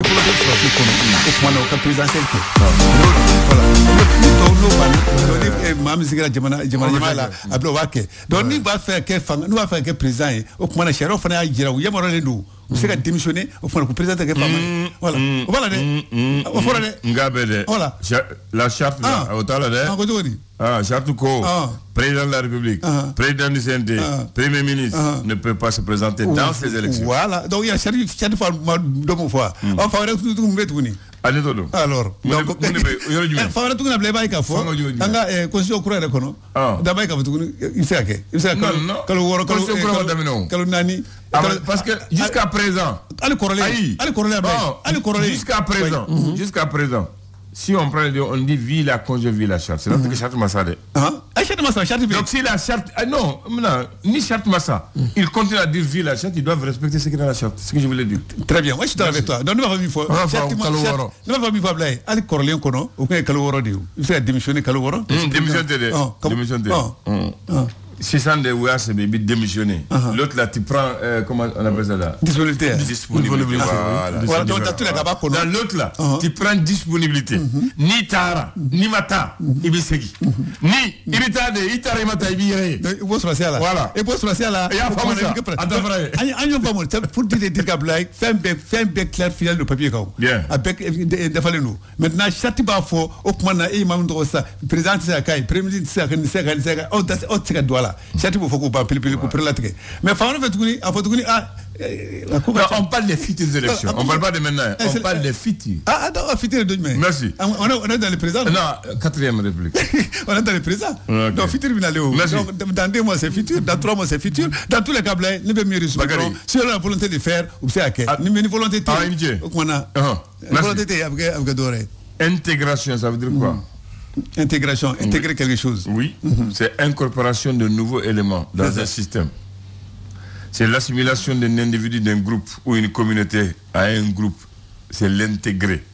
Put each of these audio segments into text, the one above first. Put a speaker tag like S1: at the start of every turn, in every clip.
S1: fɔlɔ bɛ sɔrɔsi kɔnɔ o kuma na o ka présidentiel kɛ voilà ni maa min sigira jamana la a bɛ o b'a kɛ donc ni b'a fɛ ka kɛ fanga n'u b'a fɛ ka kɛ président ye o kuma na sariyaw fana y'a jira u yamaruyalen don u bɛ se ka démissionner o fana ko président tɛ kɛ fanga ye voilà o b'a la dɛ o fɔra dɛ
S2: n k'a bɛ dɛ
S1: voilà
S2: la charte la o t'a la dɛ
S1: ko cogo di
S2: charte ko président de la République, président du CNT, premier ministre ne peut pas se présenter dans ces élections.
S1: Voilà, donc il y a chaque fois deux fois. Enfin, on va tout alors, donc, fawara tuguna bleba ika fo anga constitution kura re kono daba ika tuguna isake kalu woro kalu nani
S2: parce que jusqu'à présent
S1: ali korole
S2: jusqu'à présent si on prend on dit vie la congé vie la charte c'est là que charte massa de donc si la charte non ni charte massa il continue à dire vie la charte ils doivent respecter ce qui est dans la charte ce que je voulais dire
S1: très bien moi je suis avec toi donc nous va une fois blay ali korole kono o ko kalu woro diu il fait démissionner kalu woro démissionner
S2: 600 de Ouass baby démissionné. L'autre là tu prends comment on appelle ça là
S1: disponibilité.
S2: Voilà. Donc dans l'autre là tu prends disponibilité. Ni tara ni mata ibisegi. Ni ibita de itara mata ibire.
S1: Vous spatial là.
S2: Voilà.
S1: Et vous spatial là.
S2: Et enfin ça. Attends frère.
S1: Agnon pas moi pour dire des blagues fait un bec clair final de papier kao. Avec défalé nous. Maintenant chaque pas faux au point na et mam do ça président ça kai premier ministre ça on tika douala chati faut qu'on parle pour la tike mais fawna fait tuguni a faut tuguni
S2: on parle des futures élections on parle pas de maintenant on parle des futures
S1: non futures de demain
S2: merci
S1: on est dans le présent
S2: non 4e république
S1: on est dans le présent donc futur binaleo donc dans 2 mois c'est futur dans 3 mois c'est futur dans tous les cas là ne peut mieux résoudre si on a la volonté de faire ou c'est à quel ni volonté on a volonté avec doré
S2: intégration ça veut dire quoi
S1: intégration, intégrer quelque chose.
S2: Oui, c'est incorporation de nouveaux éléments dans un système. C'est l'assimilation d'un individu, d'un groupe ou une communauté à un groupe. C'est l'intégrer.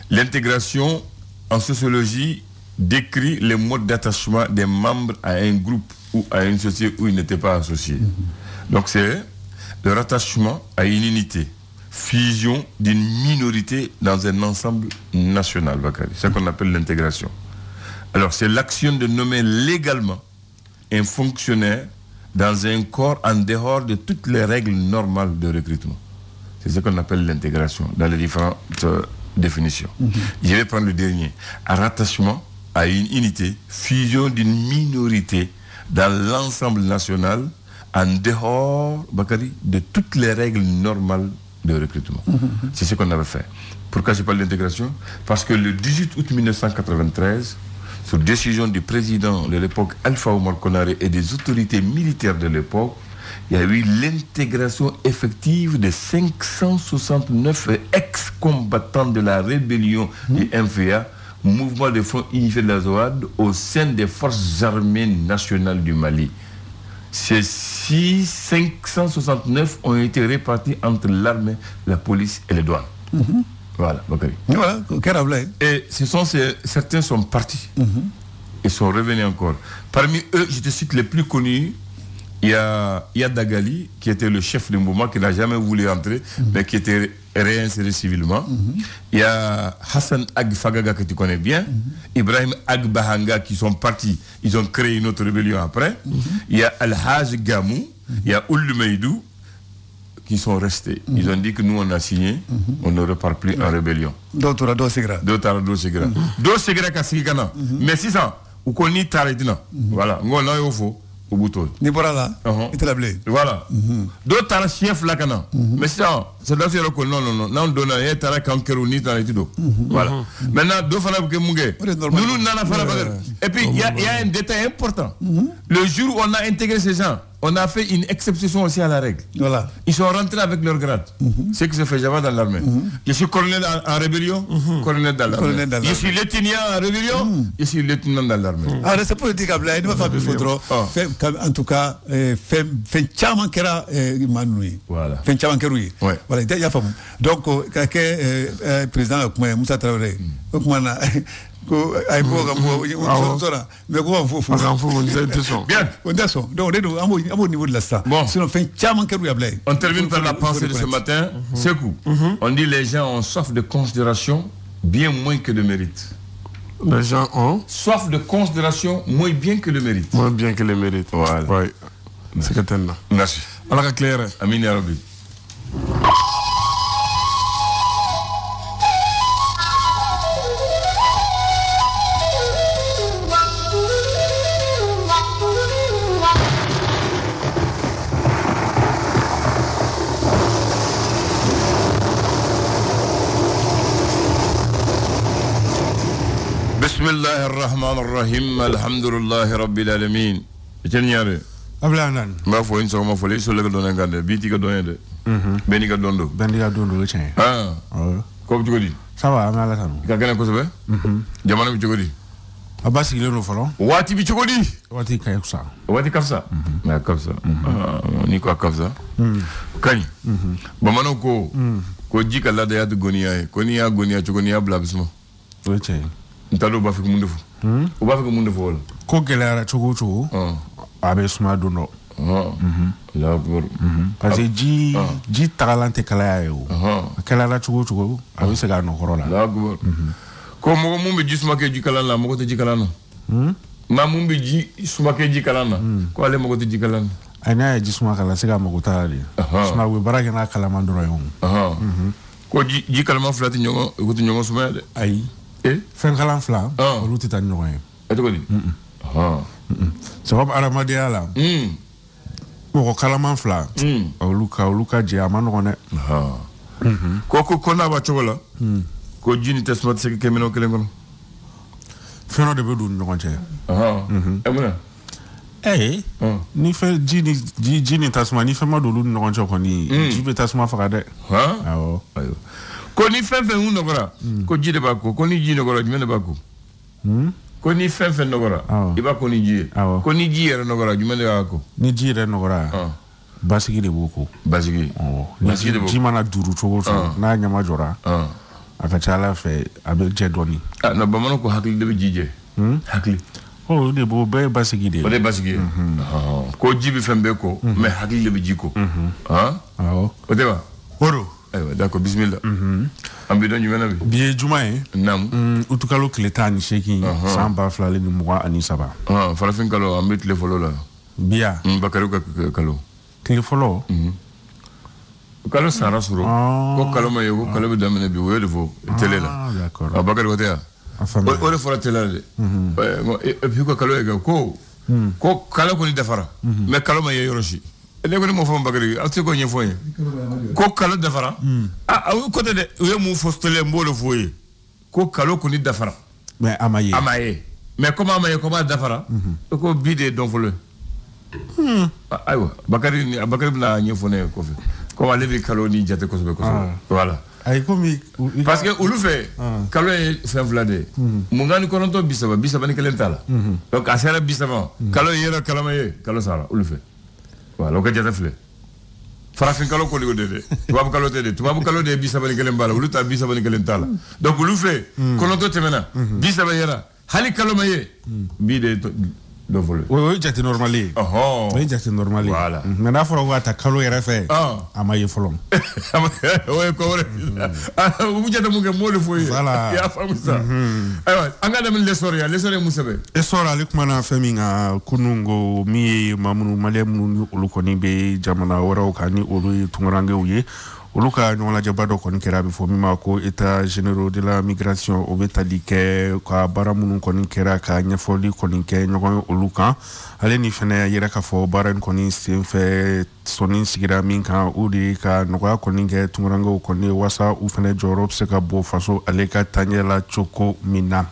S2: L'intégration, en sociologie, décrit les modes d'attachement des membres à un groupe ou à une société où ils n'étaient pas associés. Donc c'est le rattachement à une unité, fusion d'une minorité dans un ensemble national. C'est ce qu'on appelle l'intégration. Alors, c'est l'action de nommer légalement un fonctionnaire dans un corps en dehors de toutes les règles normales de recrutement. C'est ce qu'on appelle l'intégration dans les différentes définitions. Je vais prendre le dernier. Un rattachement à une unité, fusion d'une minorité dans l'ensemble national en dehors, Bakary, de toutes les règles normales de recrutement. C'est ce qu'on avait fait. Pourquoi je parle d'intégration? Parce que le 18 août 1993, sur décision du président de l'époque Alpha Oumar Konaré et des autorités militaires de l'époque, il y a eu l'intégration effective de 569 ex-combattants de la rébellion du MFA, mouvement de Front Unifié de la Zouad, au sein des forces armées nationales du Mali. Ces 569 ont été répartis entre l'armée, la police et les douanes. Voilà, Bakary.
S1: Voilà,
S2: et certains sont partis. Ils sont revenus encore. Parmi eux, je te cite les plus connus. Il y a Dagali, qui était le chef du mouvement, qui n'a jamais voulu entrer, mais qui était réinséré civilement. Il y a Hassan Ag Fagaga, que tu connais bien. Ibrahim Ag Bahanga, qui sont partis. Ils ont créé une autre rébellion après. Il y a Al-Haj Gamou. Il y a Ould Meidou, qui sont restés. Ils ont dit que nous, on a signé, on ne repart plus en rébellion.
S1: D'autres Segra.
S2: D'autres Segra Kassigana. Mais si ça, ou qu'on y t'arrêtena. Voilà. On a eu faux. Au bouton.
S1: Ni pour là, il te l'a blé.
S2: Voilà. D'autres t'as chef là quand mais ça, c'est là c'est que non. Non, donne un t'as quand Kérouni t'as été d'eau. Voilà. Maintenant, deux fois que Mungé. Nous n'en a pas. Et puis il y a un détail important. Le jour où on a intégré ces gens, on a fait une exception aussi à la règle.
S1: Voilà.
S2: Ils sont rentrés avec leur grade. C'est que je fais jamais dans l'armée. Je suis colonel en rébellion, colonel dans l'armée. Je suis lieutenant en rébellion, je suis lieutenant dans l'armée.
S1: Ah, c'est politique à blague. Il va falloir faudra. En tout cas, fait chaman kera manui.
S2: Voilà.
S1: Fait chaman kerui. Voilà. Il y a femme. Donc, président Moussa Traoré. ay bo mais quoi faut bien on descend donc on au niveau de la ça sinon fin chaman keru yablay
S2: on termine par la pensée de ce matin. Sekou, on dit les gens ont soif de considération bien moins que de mérite.
S3: Les gens ont
S2: soif de considération moins bien que le mérite.
S3: Moins bien que le mérite.
S2: Voilà.
S3: Oui. C'est que t'en as.
S2: Merci.
S3: Alors clair.
S2: Amin ya Rabbi. بسم الله الرحمن الرحيم الحمد لله رب العالمين. Etienne
S3: Ablanan.
S2: Ma foi une seconde, ma foi, sur le donner garde, biti ka donner de. Beni ka dondo.
S3: Beni ka dondo le tien.
S2: Ah. Ko tu godi.
S3: Ça va, ma la tanu.
S2: Ka gana ko sebe? Jamana bi godi.
S3: Abasi le no falo.
S2: Wati bi godi.
S3: Wati kay kusa.
S2: Wati kafsa. Na kafsa. Ni ko kafsa. Kani. Bamano ko ko jika la da ya goniya ko ni ya goniya goniya blabismo.
S3: Le tien.
S2: Ntalo ba fi ko mundu fu. O ba fi ko mundu fu wala.
S3: Ko gelera chogo. Abe suma duno.
S2: La akbar.
S3: Parce que ji tagalante kala yo. Kala la chogo abe se ga no korola.
S2: La akbar. Ko mo mo be ji suma ke ji kala la mo ko te ji kala no. Ma mo be ji suma ke ji kala na. Ko ale mo ko te ji kala na.
S3: Ana ji suma kala se ga mo ko tali. Suma we baraka na kala mandoro yo.
S2: Ko ji kala ma flati nyongo ko te nyongo suma de.
S3: Ai. Fen kala fla. O luti tan nyongo.
S2: Eto ko di.
S3: Sabab aramadia la. Ko kalaman fla. Oluka je amano ne. Ko na ba chogola. Ko jini tesmat se ke meno kelen kono. Feno de bedu no nche. Emuna. Ni fe jini tasma ni fe madulu no nche ko ni. Jibe tasma fakade. Ayo. Ko ni fe unu gora. Ko jide ba ko ni jini gora jimene ba ko. Ko ni fen nogora iba ko ni ji ko ni ji era nogora jumende ko ni ji era nogora basigi de boko
S2: basigi
S3: de boko ji mana duru chogo na nyama jora aka chala fe abe je doni
S2: na ba mano ko hakli de jije hakli
S3: de bo be basigi de
S2: o de basigi ko jibi fembe ko mais hakli de jiko o de ba
S3: oro
S2: d'accord bismillah ambi don jumena bi
S3: biye jumae
S2: nam
S3: utukalo kileta sheki samba flale ni mwa ani saba
S2: farafin kalo ambi tele folo la
S3: biya
S2: bakaru kalo
S3: tele folo
S2: kalo sara suro ko kalo ma yego kalo be damene bi woyde fo tele la
S3: d'accord
S2: bakaru wotea o de fora tele la e bi ko kalo ega ko kalo ko ni defara mais kalo ma yoroshi ne ko mo fo bagari ati ko nyefo yen ko kalo dafara ko de yo mu fostele mbolo foye ko kalo ko ni dafara
S3: mais amaye
S2: mais comment amaye comment dafara ko bide don folo aywa bakari na nyefo ne ko fe ko wale bi kalo ni jate ko voilà
S3: ay komi
S2: parce que ulu fe kalo e fe vlade mungani ko nto bisaba ni kelentala donc asera bisaba kalo yera kalo maye kalo sara ulu fe voilà ko jata fle farafin kalo ko ligodede tubabu kalo tede tubabu kalo de bisabani kelen bala uluta bisabani kelen tala donc lu fe kono to temena bisaba yera hali kalo maye bi de do vole
S3: oui jati normali oui jati normali
S2: voilà
S3: mais na foro wata kalo yera fe amaye folom
S2: oui ko wore bu jata mu nge mole foye ya famu sa aywa anga dem lesore musabe
S3: esora likmana feminga kunungo mi mamunu malemu ulukoni be jamana wara kani ulu tungorange uye uluka nyola jabado kon kerabe fo mima ko état généraux de la migration o betalike ka baramunu kon kera ka nyafoli kon ke nyogon uluka ale ni fene yera ka fo baran kon sin fe sonin sigira min kan udi ka noga kon ke tungorango kon wasa u fene jorob se ka bo faso ale ka tanyela choko mina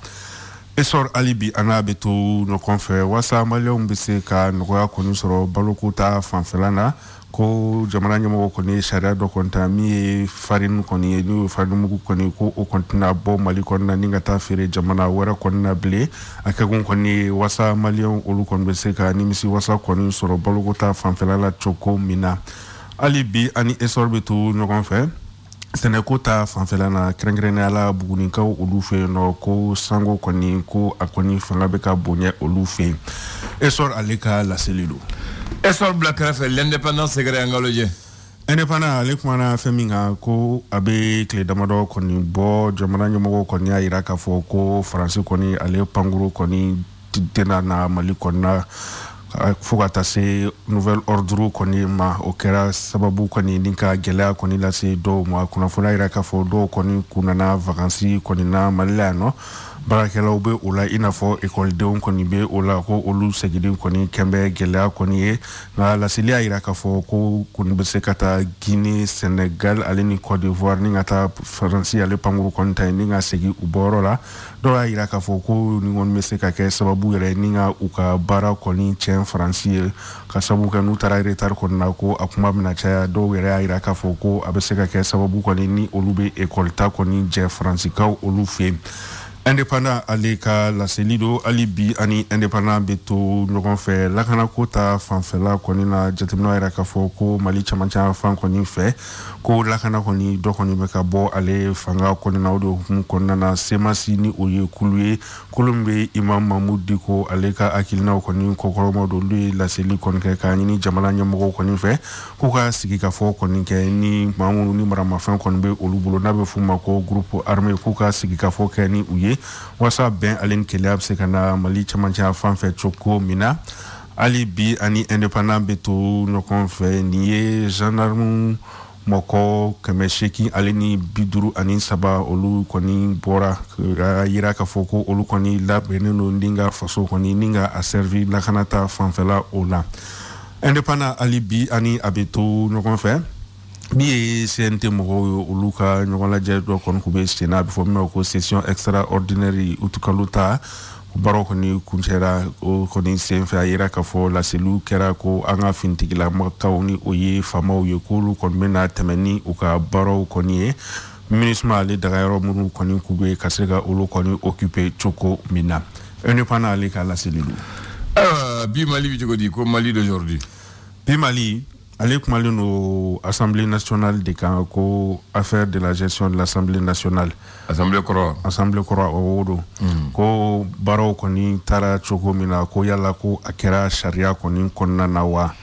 S3: esor alibi anabeto no konfe wasa malion bise ka noga kon soro balokuta fanfelana ko jamana nyamo ko ni sharia do konta mi farin ko ni ni farin mu ko ni ko o kontina bo mali ko na ninga ta fere jamana wara ko na ble akagun ko ni wasa malion olu kon be se ka ni misi wasa ko ni soro balugota fanfela la choko mina alibi ani esorbetu no kon fe Seneko ta fanfɛla na kɛrɛnkɛrɛnnenya la bugunikaw olu fɛ yen nɔ ko sango kɔni ko a kɔni fanga bɛ ka bonya olu fɛ yen Essor ale ka laseli don
S2: Essor bila kɛrɛfɛ l'indépendance sɛgɛrɛ an ka lajɛ
S3: indépendant ale kumana fɛn min kan ko a bɛ tile damadɔ kɔni bɔ jamana ɲɛmɔgɔw kɔni y'a jira k'a fɔ ko Faransi kɔni ale pankuru kɔni tɛna na Mali kɔni na fo ka taa se nouvel ordre kɔni ma o kɛra sababu kɔni ni ka gɛlɛya kɔni lase dɔw ma kunnafoniya jira k'a fɔ dɔw kɔni kunna vacances kɔni na Mali la yan nɔ baarakɛlaw bɛ o la i n'a fɔ ekɔlidenw kɔni bɛ o la ko olu seginni kɔni kɛnbɛ gɛlɛya kɔni ye nka laseli y'a jira k'a fɔ ko kɔni bɛ se ka taa Guinée Sénégal ale ni Côte d'Ivoire ni ka taa Faransi ale pankuru kɔni ta ye ni ka segin u bɔyɔrɔ la dɔw y'a jira k'a fɔ ko ni kɔni bɛ se ka kɛ sababu yɛrɛ ni ka u ka baara kɔni tiɲɛ Faransi ye ka sababu kɛ n'u taara retard kɔni na ko a kuma bɛna caya dɔw yɛrɛ y'a jira k'a fɔ ko a bɛ se ka kɛ sababu kɔni ni olu bɛ ekɔli ta kɔni jɛ Faransikaw olu fɛ yen indépendant ale ka laseli do ali bi ani indépendant bɛ to ɲɔgɔn fɛ lakana ko ta fanfɛla kɔni na jateminɛw yɛrɛ k'a fɔ ko Mali camancɛ fan kɔni fɛ ko lakana kɔni dɔ kɔni bɛ ka bɔ ale fanga kɔni na o de hukumu kɔnɔna na semasi ni o ye kulu ye kulu min bɛ Imam Mahmud Diko ale ka hakilinaw kɔni kɔkɔrɔma do olu ye laseli kɔni kɛ k'a ɲini jamana ɲɛmɔgɔw kɔni fɛ k'u ka sigi ka fɔ kɔni kɛ ni maa minnu ni maramafɛn kɔni bɛ olu bolo n'a bɛ f'u ma ko groupe armé k'u ka sigi ka fɔ kɛ ni u ye wasa bɛn ale ni keleya bɛ se ka na Mali camancɛ fan fɛ cogo min na ali bi ani indépendant bɛ to ɲɔgɔn fɛ nin ye gendarme mɔkɔ 800 ale ni 53 olu kɔni bɔra a yira k'a fɔ ko olu kɔni labɛnnen don ni ka faso kɔni ni ka a servi lakanata fanfɛla o la indépendant ali bi ani a bɛ to ɲɔgɔn fɛ min ye CNT mɔgɔw ye olu ka ɲɔgɔn lajɛ dɔ kɔni kun bɛ sen na a bɛ fɔ min ma ko session extraordinaire utikalo ta baaraw kɔni kuncɛra o kɔni senfɛ a yira k'a fɔ laseliw kɛra ko an ka finitigilakaw ni o ye faamaw ye k'olu kɔni bɛna tɛmɛ ni u ka baaraw kɔni ye MINUSMA ale dagayɔrɔ minnu kɔni k'u bɛ ka se ka olu kɔni occuper cogo min na indépendant ale ka laseli don.
S2: Bi Mali bɛ cogo di ko Mali d'aujourd'hui.
S3: Bi Mali ale kumalen no Assemblée nationale de kan ko affaire de la gestion de l'Assemblée nationale.
S2: Assemblée kɔrɔ o do ko baaraw kɔni taara cogo min na ko yala ko a kɛra sariya kɔni kɔnɔna na wa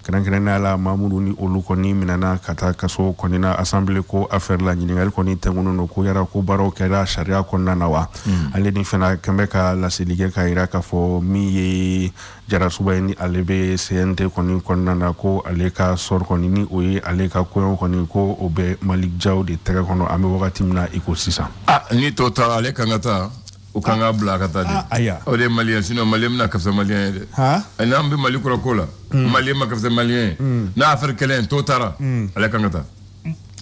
S2: kɛrɛnkɛrɛnnenya la Mamudu ni olu kɔni minɛna ka taa kaso kɔni na Assemblée ko affaire la ɲininkali kɔni tɛŋunen no ko yala ko baaraw kɛra sariya kɔnɔna na wa ale ni fana kɛnbɛ ka laseli kɛ k'a jira k'a fɔ min ye Jarasuba ye ni ale bɛ CNT kɔni kɔnɔna na ko ale ka sɔrɔ kɔni ni o ye ale ka koɲɛw kɔni ko o bɛ Malick Diaw de tɛgɛ kɔnɔ an bɛ wagati min na i ko sisan. Ni tɔ taara ale kan ka taa o kan ka bila ka taa de.
S3: Aya.
S2: O de ye Malien sinon Malien bɛna kafisa Malien ye dɛ. N'an bɛ Mali kɔrɔ ko la Malien ma kafisa Malien ye n'a affaire kɛlɛ tɔ taara ale kan ka taa.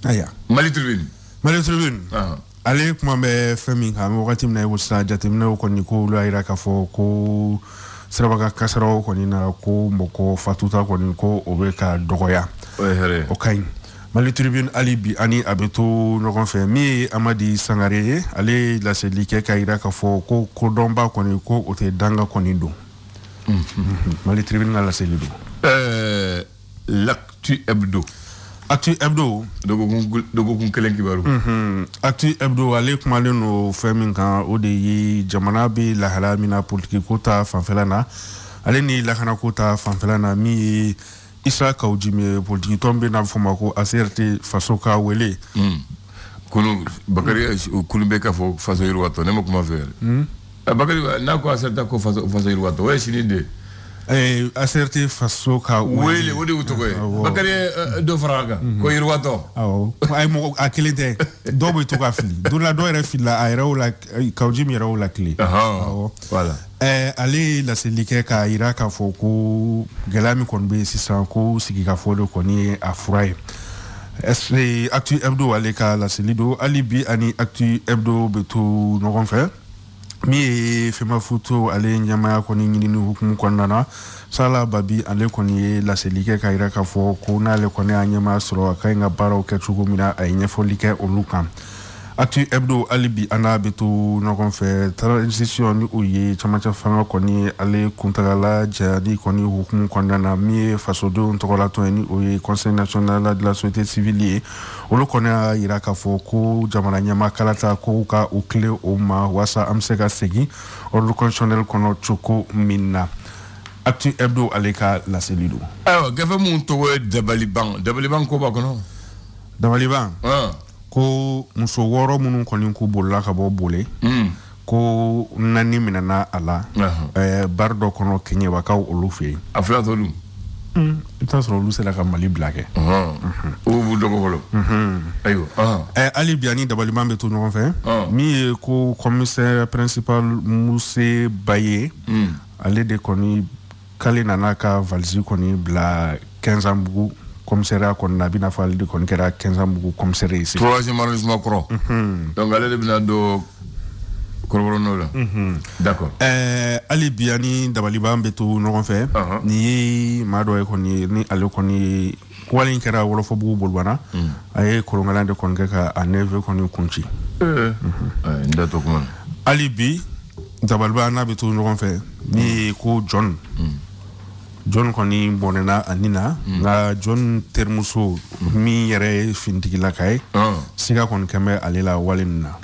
S3: Aya.
S2: Mali Tribune.
S3: Ale kuma bɛ fɛn min kan an bɛ wagati min na i ko sisan jateminɛw kɔni ko olu y'a jira k'a fɔ ko sirabaka kasaraw kɔni na ko mɔgɔ fatuta kɔni ko o bɛ ka dɔgɔya. O ka ɲi. Mali Tribune ali bi ani a bɛ to ɲɔgɔn fɛ min ye Amadi Sangare ye ale laseli kɛ k'a jira k'a fɔ ko kodɔnba kɔni ko o tɛ danga kɔni don. Mali Tribune ka laseli don.
S2: L'Actu Hebdo.
S3: Actu Hebdo.
S2: Dɔgɔkun kelen kibaru.
S3: Actu Hebdo ale kumalen no fɛn min kan o de ye jamana bɛ lahala min na politique ko ta fanfɛla na ale ni lakana ko ta fanfɛla na min ye Isa Kawujimi politique tɔn bɛ n'a fɔ ma ko ACRT faso ka wele.
S2: Kunu Bakari kunu bɛ ka fɔ faso yiriwatɔ ne ma kuma fɛ yɛrɛ. Bakari n'a ko ACRT ko faso yiriwatɔ o ye sini de.
S3: ACRT faso ka
S2: wele o de y'u tɔgɔ ye. Bakari dɔ fara a kan ko yiriwatɔ.
S3: Awɔ a ye mɔgɔ a kelen tɛ dɔw bɛ to ka fili don la dɔw yɛrɛ filila a yɛrɛ la Kawujimi yɛrɛ y'o la tile.
S2: Awɔ voilà.
S3: Ale laseli kɛ k'a jira k'a fɔ ko gɛlɛya min kɔni bɛ yen sisan ko sigikafɔ de kɔni ye a fura ye. Actu Hebdo ale ka laseli don hali bi ani Actu Hebdo bɛ to ɲɔgɔn fɛ min ye Femafoto ale ɲɛmaaya kɔni ɲinini hukumu kɔnɔna na Sala Babi ale kɔni ye laseli kɛ k'a jira k'a fɔ ko n'ale kɔni y'a ɲɛmaaya sɔrɔ a ka ɲi ka baaraw kɛ cogo min na a ye ɲɛfɔli kɛ olu kan. Actu hebdo alibi ana beto ɲɔgɔn fɛ transition ni o ye camancɛ fanga kɔni ale kuntagala jadi kɔni hukumu kɔnɔna na min ye fasodenw tɔgɔlatɔn ye ni o ye conseil national de la société civile ye olu kɔni y'a yira k'a fɔ ko jamana ɲɛma kalata ko ka u tile o ma waasa an bɛ se ka segin ordre constitutionnel kɔnɔ cogo min na. Actu hebdo ale ka laseli don.
S2: Ayiwa gafe mun tɔgɔ ye Dabaliban ko b'a kɔnɔ.
S3: Dabaliban. Ko muso wɔɔrɔ minnu kɔni k'u bolila ka bɔ bole ko nani minɛna a la bari dɔ kɔnɔ keɲɛbakaw olu fɛ yen
S2: a fila t'olu
S3: i t'a sɔrɔ olu sera ka Mali bila kɛ
S2: o b'u dɔgɔ fɔlɔ ayiwa
S3: hali bi ani Dabaliban bɛ to ɲɔgɔn fɛ min ye ko commissaire principal Muse Baye ale de kɔni k'ale nana ka valise kɔni bila 15 ans bugu commissariat kɔni na a bɛna fɔ ale de kɔni kɛra 15 ans bugu commissaire ye
S2: 3e arrondissement kɔrɔ donc ale de bɛna don kɔrɔbɔrɔ n'o la d'accord
S3: hali bi ani Dabaliban bɛ to ɲɔgɔn fɛ nin ye maa dɔ ye kɔni ni ale kɔni wale in kɛra Wɔlɔfɔbugu Bolibana a ye kolonkalan de kɔni kɛ ka a neveu kɔni kunci
S2: n da to kuma na
S3: hali bi Dabaliban n'a bɛ to ɲɔgɔn fɛ ni ko John kɔni bɔnɛna a nin na nka John terimuso min yɛrɛ ye finitigilaka ye siga kɔni kɛn bɛ ale la wale nin na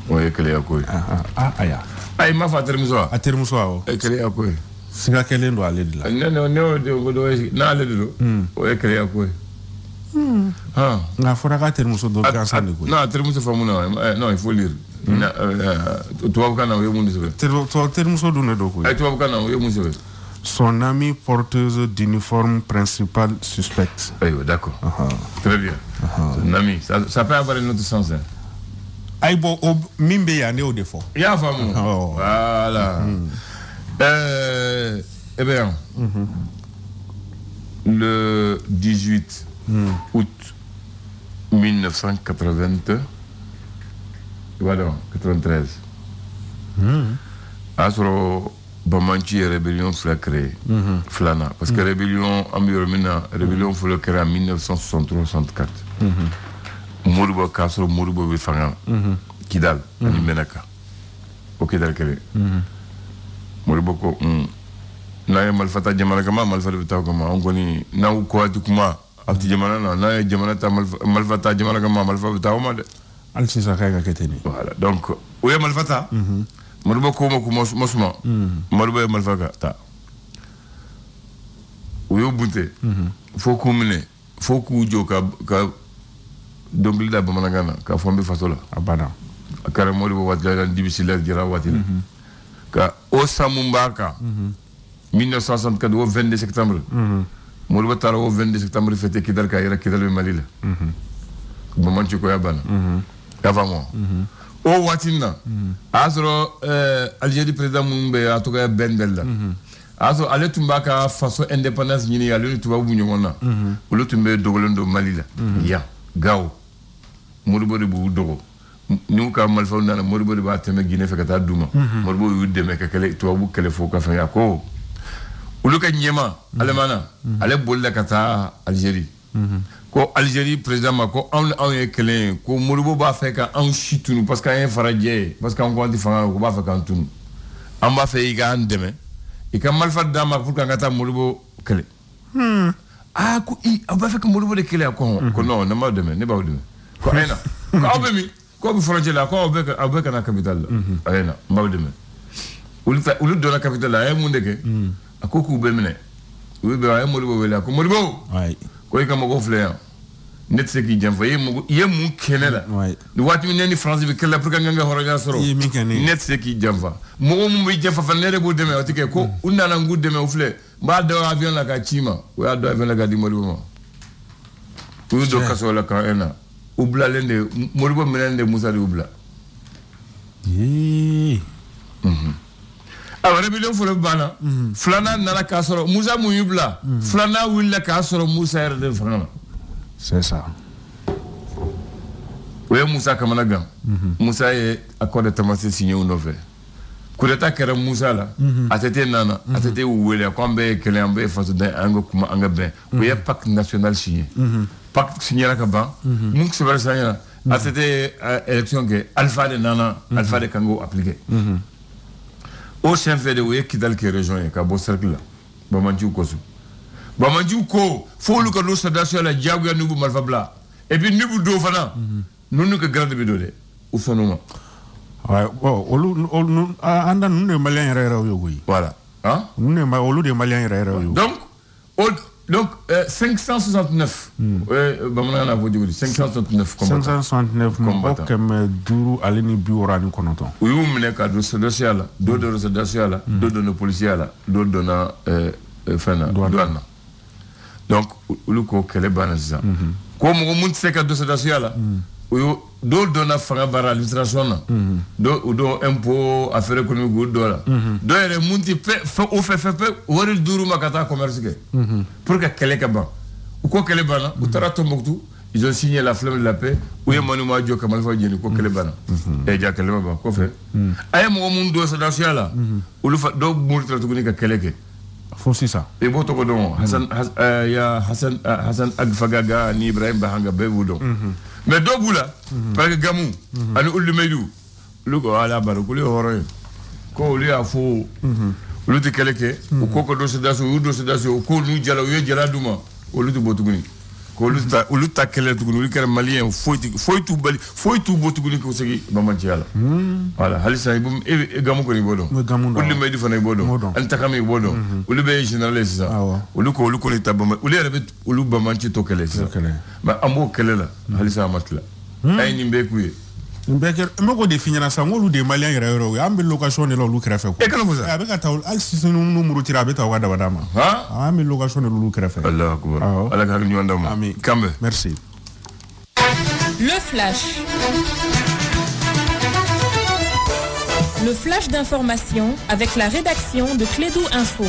S2: o ye keleya ko ye
S3: aya
S2: ayi m'a fɔ a terimuso wa
S3: a terimuso awɔ
S2: keleya ko ye
S3: siga kɛlen don ale de la
S2: n'ale de don o ye keleya ko ye
S3: nka fɔra k'a terimuso dɔ gansan de ko ye
S2: non a terimuso faamu na non il faut lire tubabukan na o ye mun de sɛbɛn
S3: terimuso dun de don ko ye
S2: tubabukan na o ye mun sɛbɛn
S3: son amie porteuse d'uniforme principal suspecte.
S2: Aïe, d'accord. Très bien. Son amie. Ça peut avoir un autre sens. Hein.
S3: Aïe, bon, mimbe ya ne au défaut.
S2: Il y a fameux. Voilà. Eh bien, le 18 août 1980, voilà, 93. Asro Bamanchi et rébellion fut créée. Flana. Parce que rébellion, rébellion fut créée en 1963-64. Moribo Kasro, Moribo Bifanga, Kidal, Menaka. Au Kidal Kéré. Moribo ko, na malfata jamana kama malfata bitaw kama on koni na ko atukuma afti jamana na jamana ta malfata jamana kama malfata bitaw ma de
S3: al sisa kay ga keteni
S2: voilà donc oye malfata Moribo ko mo mosma Moribo malfata ta oyo bunte fo ko mine fo ku jo ka dongli da bamana gana ka fombe fasola
S3: abana
S2: akara Moribo wat ga dibisile jira watina ka o samumbaka 1964 au 22 septembre. Moribo tara au 22 septembre fête Kidal Kaira Kidal Mali la. Moment tu koya bana. Avant o watina azro Algérie président Mumbe a toka Ben Bella. Azo ale tumbaka façon indépendance ñini ya lu tuba bu ñongona. Ulu tumbe dogolondo Mali la. Ya gaw. Moribo de bu dogo. Nous ka malfa na Moribo de ba teme Guinée fekata duma. Moribo yu deme ka kele tuba bu kele fo ka fa ya ko. Uluka nyema alemana ale bolle kata Algérie ko Algérie président ma ko on est clé ko Moribo ba fait ka on chitunu parce qu'un faradje parce qu'on compte fanga ko ba fait kan tunu on ba fait iga ndeme e ka malfa dama pour ka ngata Moribo clé ah ko I on ba fait que Moribo de clé ko non na ma deme ne ba deme ko ena ko obemi ko bi faradje la ko obeka na capitale ena ba deme ulu do na capitale la e mundeke akoku bemene ube ay Moribo wela ko Moribo
S3: ay
S2: ko ikamo go fleya net se ki jamfa ye mu kenela ni wati mi neni France bi kala pour nga horoja soro net se ki jamfa mo mu bi jamfa fa nere bu deme otike ko unna na ngu deme o fle ba do avion la ka chima o ya do avion la ka di Moribo ma ko do kaso la ka ena ubla lende Moribo menende Musa di ubla alors rébellion fole bana flana nana ka soro Musa muyubla flana willa ka soro Musa de flana
S3: c'est ça
S2: ouais Musa kamana gam Musa est accord de tamasi signé au nové coup d'état kera Musa la atete nana atete wele ko ambe kele ambe faso da ango kuma anga ben ouais pacte national signé pacte signé la Kaba, Mouk se verse à cette élection que Alpha de Nana, Alpha de Kango appliqué. Au chef fait de Oué qui dal qui rejoint Kabo Cercle là, Bamanju Kosu. Bamanju Ko, faut le que nous s'adapter à la Diaga Nubu Malfabla. Et puis Nubu Dofana, nous nous que grande bidole, ou son nom.
S3: Ouais, anda nous les Maliens oui.
S2: Voilà. Hein?
S3: Nous les Maliens
S2: Donc 569. Bamana na vodi 569 combattants.
S3: 569 combattants. Comme duru alini biora ni konoton.
S2: Oui, on mene ka do sedasiala, do sedasiala, do no policiala, do na fena douane. Donc lu ko kele banasa. Ko mo mun seka do sedasiala. Do na fanga bara administration do impôt affaires économiques do la do ere munti fait wori duru makata commerce ke pour que kele kaba ou ko kele bana ou tara Tombouctou ils ont signé la flamme de la paix ou yemanu ma jo kamal fa jeni ko kele bana e ja kele ba ko fait ay mo mun do sa dasiala ou lu fa do mo tra to ni ka kele ke
S3: faut ça
S2: e bo to ko don Hassan Agfagaga ni Ibrahim Bahanga be wudon mais Doboula, parce que Gamou, à nous le meilleur, le gars à la barre, le horreur, quand lui a faux, le de quelqu'un, ou quoi que d'autres d'assaut, ou d'autres d'assaut, ou qu'on nous jala, ou jala douma, ou le de Botouguni, ou le taquel de Gounou, le malien, faut tout Botouguni qu'on s'est dit, maman Diala. Voilà, Halissa, et Gamou qu'on y bodo, ou le meilleur fan y bodo, un takami bodo, ou le meilleur généraliste, ou le qu'on est tabama, ou le bamanchi tokelé. Mais amour quelle est là, Halissa Amatla. Aïe Nimbekouye.
S3: Mbeko définir ça, moi, des Maliens, il y a une location de l'eau crève.
S2: Et comment vous
S3: avez avec un si nous nous tirons avec Wada Wadama. Ah, mais location de l'eau crève.
S2: Allah, Allah, Allah,
S3: merci.
S4: Le flash. Le flash d'information avec la rédaction de Clédou Info.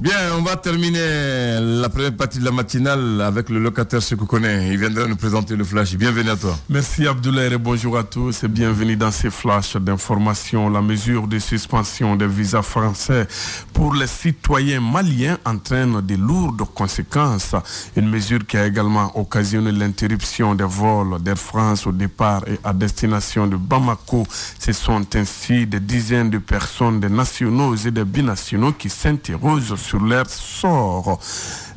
S2: Bien, on va terminer la première partie de la matinale avec le locataire Sekou Kone. Il viendra nous présenter le flash. Bienvenue à toi.
S5: Merci Abdoulaye et bonjour à tous et bienvenue dans ces flashs d'information. La mesure de suspension des visas français pour les citoyens maliens entraîne de lourdes conséquences. Une mesure qui a également occasionné l'interruption des vols d'Air France au départ et à destination de Bamako. Ce sont ainsi des dizaines de personnes, des nationaux et des binationaux qui s'interrogent sur leur sort.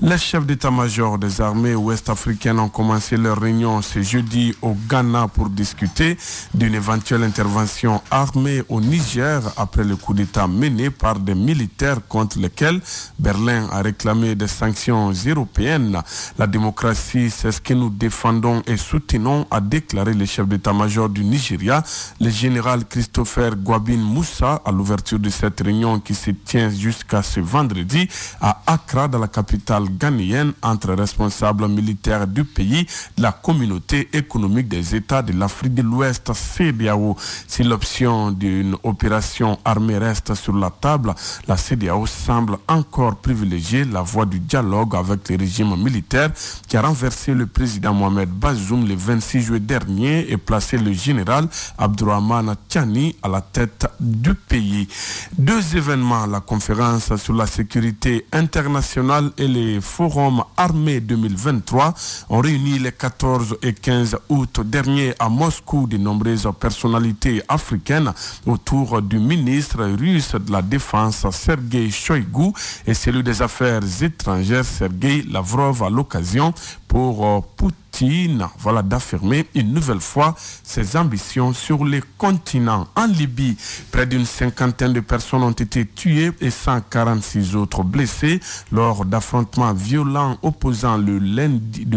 S5: Les chefs d'état-major des armées ouest-africaines ont commencé leur réunion ce jeudi au Ghana pour discuter d'une éventuelle intervention armée au Niger après le coup d'État mené par des militaires contre lesquels Berlin a réclamé des sanctions européennes. La démocratie, c'est ce que nous défendons et soutenons, a déclaré le chef d'état-major du Nigeria, le général Christopher Gwabin Moussa, à l'ouverture de cette réunion qui se tient jusqu'à ce vendredi à Accra, dans la capitale ghanéenne, entre responsables militaires du pays, de la communauté économique des États de l'Afrique de l'Ouest, CEDEAO. Si l'option d'une opération armée reste sur la table, la CEDEAO semble encore privilégier la voie du dialogue avec le régime militaire qui a renversé le président Mohamed Bazoum le 26 juillet dernier et placé le général Abdourahmane Tiani à la tête du pays. Deux événements, la conférence sur la sécurité internationale et les forums armés 2023 ont réuni les 14 et 15 août dernier à Moscou de nombreuses personnalités africaines autour du ministre russe de la Défense Sergei Shoigu et celui des Affaires étrangères Sergei Lavrov à l'occasion pour Poutine, voilà, d'affirmer une nouvelle fois ses ambitions sur les continents. En Libye, près d'une cinquantaine de personnes ont été tuées et 146 autres blessées lors d'affrontements violents opposant de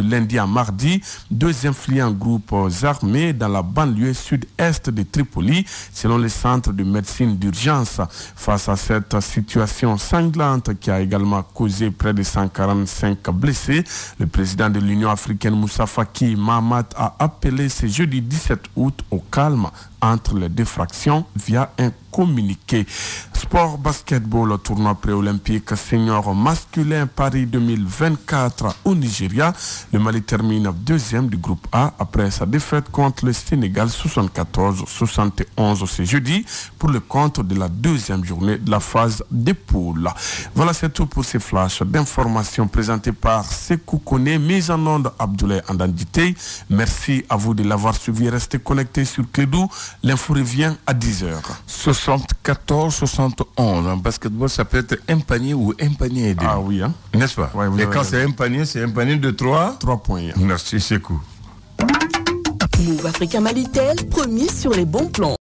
S5: lundi à mardi deux influents groupes armés dans la banlieue sud-est de Tripoli, selon le centre de médecine d'urgence. Face à cette situation sanglante qui a également causé près de 145 blessés, le président de l'Union africaine Moussa Faki Mahamat a appelé ce jeudi 17 août au calme entre les deux fractions via un communiqué. Sport basketball, tournoi pré-olympique senior masculin Paris 2024 au Nigeria. Le Mali termine deuxième du groupe A après sa défaite contre le Sénégal 74-71 ce jeudi pour le compte de la deuxième journée de la phase des poules. Voilà, c'est tout pour ces flashs d'informations présentés par Sekou Kone, mise en onde Abdoulaye Andandité. Merci à vous de l'avoir suivi. Restez connectés sur Clédou. L'info revient à 10h.
S2: 74-71. En basketball, ça peut être un panier ou un panier et demi.
S5: Ah oui, hein?
S2: N'est-ce pas?
S5: Ouais,
S2: et quand c'est un panier de 3
S5: points.
S2: Merci, c'est cool.
S6: Move Africa Malitel, premier sur les bons plans.